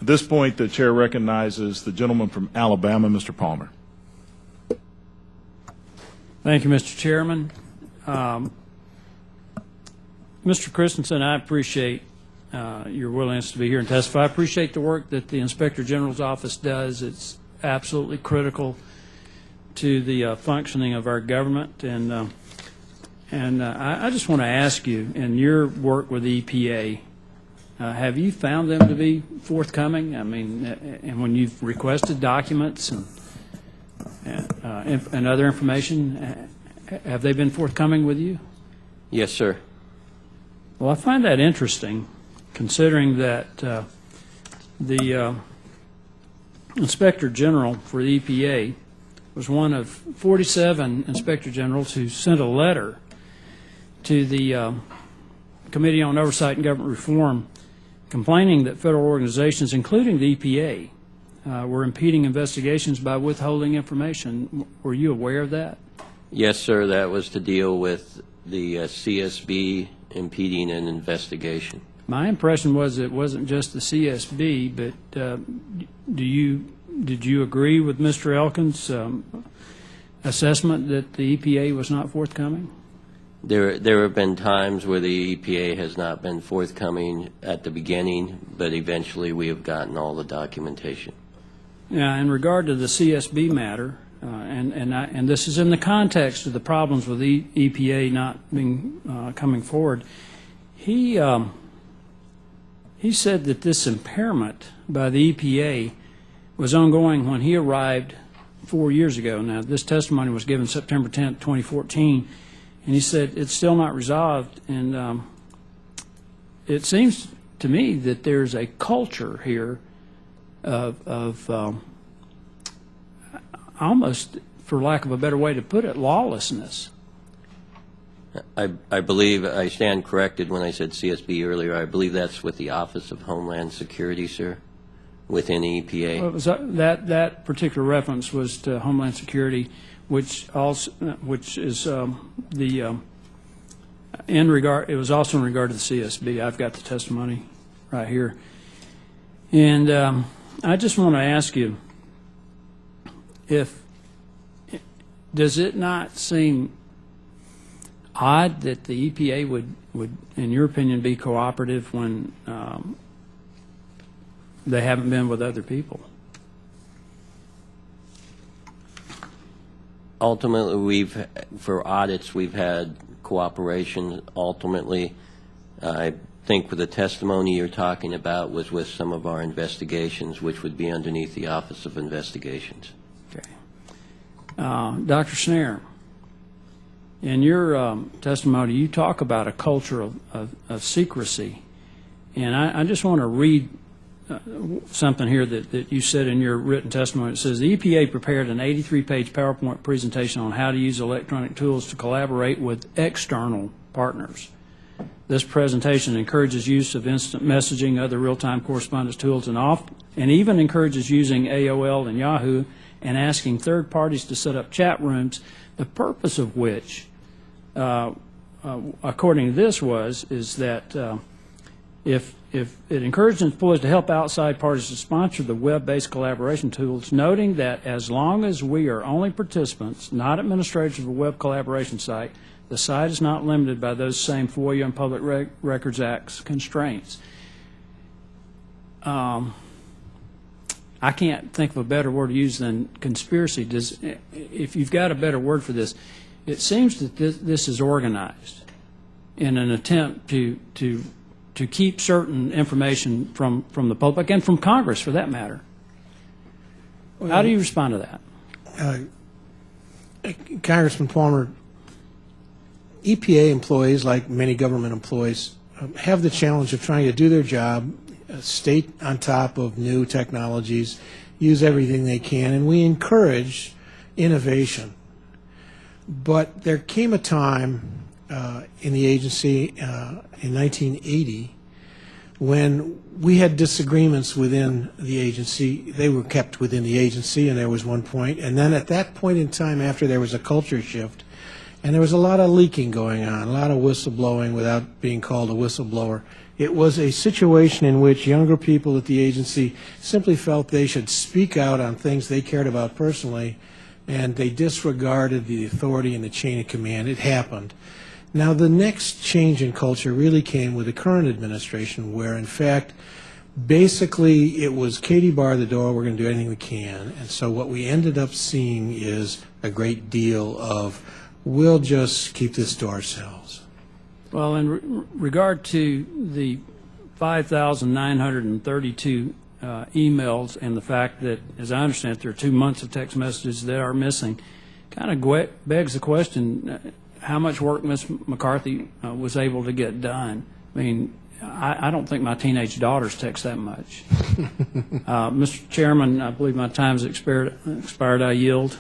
At this point, the chair recognizes the gentleman from Alabama, Mr. Palmer. Thank you, Mr. Chairman. Mr. Christensen, I appreciate your willingness to be here and testify. I appreciate the work that the Inspector General's office does. It's absolutely critical to the functioning of our government. And I just want to ask you, in your work with the EPA, have you found them to be forthcoming? I mean, and when you've requested documents and other information, have they been forthcoming with you? Yes, sir. Well, I find that interesting, considering that the Inspector General for the EPA was one of 47 Inspector Generals who sent a letter to the Committee on Oversight and Government Reform complaining that federal organizations, including the EPA, were impeding investigations by withholding information. Were you aware of that? Yes, sir. That was to deal with the CSB impeding an investigation. My impression was it wasn't just the CSB, but did you agree with Mr. Elkins' assessment that the EPA was not forthcoming? There have been times where the EPA has not been forthcoming at the beginning, but eventually we have gotten all the documentation. Yeah, in regard to the CSB matter, and this is in the context of the problems with the EPA not being coming forward, he said that this impairment by the EPA was ongoing when he arrived 4 years ago. Now, this testimony was given September 10th, 2014, and he said it's still not resolved. And it seems to me that there's a culture here of almost, for lack of a better way to put it, lawlessness. I believe I stand corrected when I said CSB earlier. I believe that's with the Office of Homeland Security, sir, within the EPA. Well, it was, that particular reference was to Homeland Security, which is in regard. It was also in regard to the CSB. I've got the testimony right here, and I just want to ask you, does it not seem odd that the EPA would, in your opinion, be cooperative when they haven't been with other people? Ultimately, for audits, we've had cooperation. Ultimately, I think with the testimony you're talking about was with some of our investigations, which would be underneath the Office of Investigations. Okay. Dr. Snare, in your testimony, you talk about a culture of secrecy, and I just want to read something here that you said in your written testimony. It says, the EPA prepared an 83-page PowerPoint presentation on how to use electronic tools to collaborate with external partners. This presentation encourages use of instant messaging, other real-time correspondence tools, and even encourages using AOL and Yahoo and asking third parties to set up chat rooms, the purpose of which, according to this, is that if it encourages employees to help outside parties to sponsor the web-based collaboration tools, noting that as long as we are only participants, not administrators of a web collaboration site, the site is not limited by those same FOIA and Public Records Act constraints. I can't think of a better word to use than conspiracy. If you've got a better word for this, it seems that this is organized in an attempt to keep certain information from the public and from Congress, for that matter. Well, how do you respond to that? Congressman Palmer, EPA employees, like many government employees, have the challenge of trying to do their job, stay on top of new technologies, use everything they can, and we encourage innovation. But there came a time in the agency in 1980 when we had disagreements within the agency. They were kept within the agency, and there was one point. And then at that point in time, after, there was a culture shift, and there was a lot of leaking going on, a lot of whistleblowing without being called a whistleblower It was a situation in which younger people at the agency simply felt they should speak out on things they cared about personally, and they disregarded the authority and the chain of command. It happened. Now, the next change in culture really came with the current administration, where, in fact, basically it was Katie bar the door, we're going to do anything we can. And so what we ended up seeing is a great deal of, we'll just keep this to ourselves. Well, in regard to the 5,932 emails and the fact that, as I understand it, there are 2 months of text messages that are missing, kind of begs the question, how much work Ms. McCarthy was able to get done. I mean, I don't think my teenage daughters text that much. Mr. Chairman, I believe my time's expired. I yield.